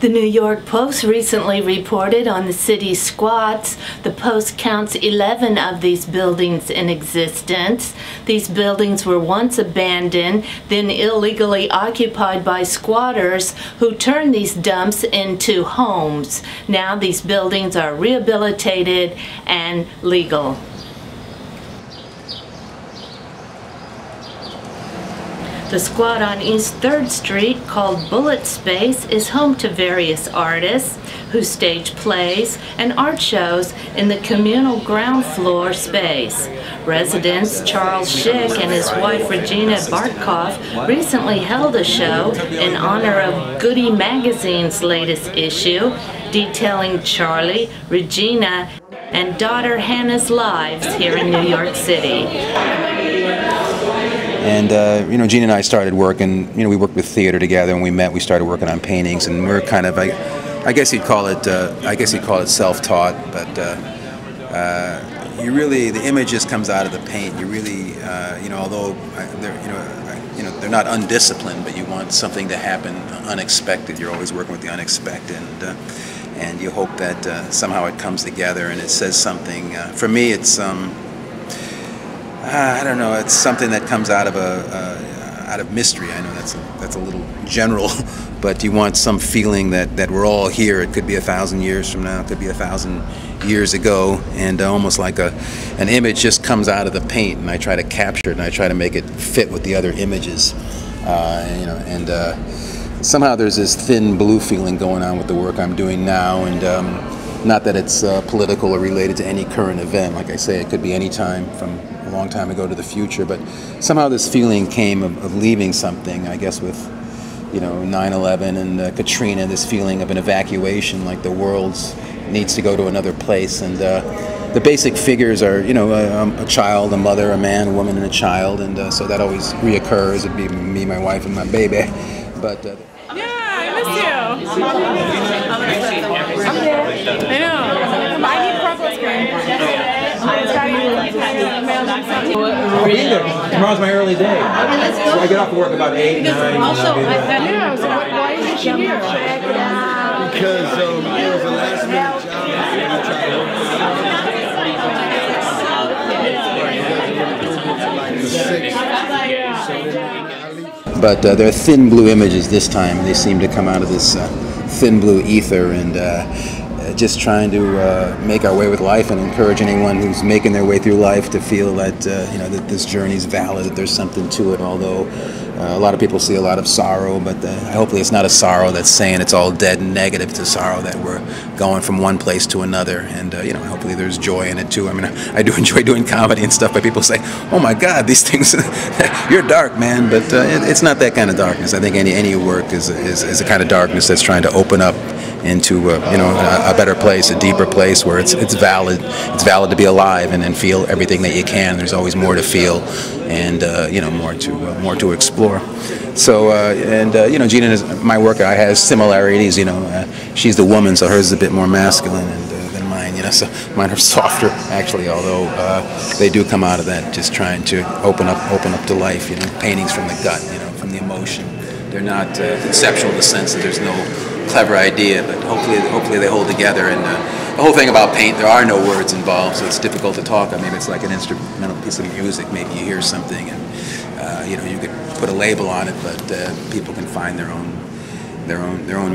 The New York Post recently reported on the city's squats. The Post counts 11 of these buildings in existence. These buildings were once abandoned, then illegally occupied by squatters who turned these dumps into homes. Now these buildings are rehabilitated and legal. The squat on East 3rd Street, called Bullet Space, is home to various artists who stage plays and art shows in the communal ground floor space. Residents Charles Schick and his wife Regina Bartkoff recently held a show in honor of Goody magazine's latest issue, detailing Charlie, Regina, and daughter Hannah's lives here in New York City. And, you know, Gina and I started working, you know, we worked with theater together, and we started working on paintings, and we're kind of, I guess you'd call it self-taught, but you really, the image just comes out of the paint. You really, you know, although they're not undisciplined, but you want something to happen unexpected. You're always working with the unexpected, and you hope that somehow it comes together and it says something. For me, it's I don't know. It's something that comes out of mystery. I know that's a little general, but you want some feeling that we're all here. It could be 1,000 years from now. It could be 1,000 years ago, and almost like an image just comes out of the paint, and I try to capture it, and I try to make it fit with the other images. You know, and somehow there's this thin blue feeling going on with the work I'm doing now, and not that it's political or related to any current event. Like I say, it could be any time from a long time ago to the future, but somehow this feeling came of leaving something, I guess, with, you know, 9/11 and Katrina, this feeling of an evacuation, like the world needs to go to another place. And the basic figures are, you know, a child, a mother, a man, a woman, and a child, and so that always reoccurs. It'd be me, my wife, and my baby. But yeah, I miss you. I know. I need purple screen. I'll be there. Tomorrow's my early day. So I get off work about 8, 9. Also, yeah, so why isn't she here? Because it was a last minute job. But they're thin blue images this time. They seem to come out of this thin blue ether, and just trying to make our way with life and encourage anyone who's making their way through life to feel that you know, that this journey is valid, that there's something to it. Although a lot of people see a lot of sorrow, but hopefully it's not a sorrow that's saying it's all dead and negative. It's a sorrow that we're going from one place to another, and you know, hopefully there's joy in it too. I mean, I do enjoy doing comedy and stuff, but people say, "Oh my God, these things, you're dark, man." But it's not that kind of darkness. I think any work is a kind of darkness that's trying to open up into you know, a better place, a deeper place where it's valid. It's valid to be alive and feel everything that you can. There's always more to feel, and you know, more to explore. So you know, Gina, my work has similarities. You know, she's the woman, so hers is a bit more masculine than mine. You know, so mine are softer actually. Although they do come out of that, just trying to open up to life. You know, paintings from the gut. You know, from the emotion. They're not conceptual in the sense that there's no clever idea, but hopefully they hold together. And the whole thing about paint, there are no words involved, so it's difficult to talk. I mean, it's like an instrumental piece of music. Maybe you hear something, and you know, you could put a label on it, but people can find their own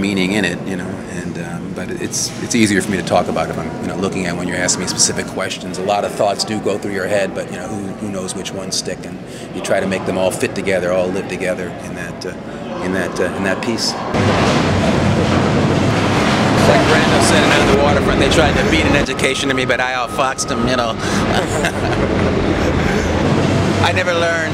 meaning in it. You know, and but it's easier for me to talk about if I'm, you know, looking at when you're asking me specific questions. A lot of thoughts do go through your head, but you know, who knows which ones stick, and you try to make them all fit together, all live together in that piece. Like Brando said on the waterfront, they tried to beat an education to me, but I outfoxed them, you know. I never learned.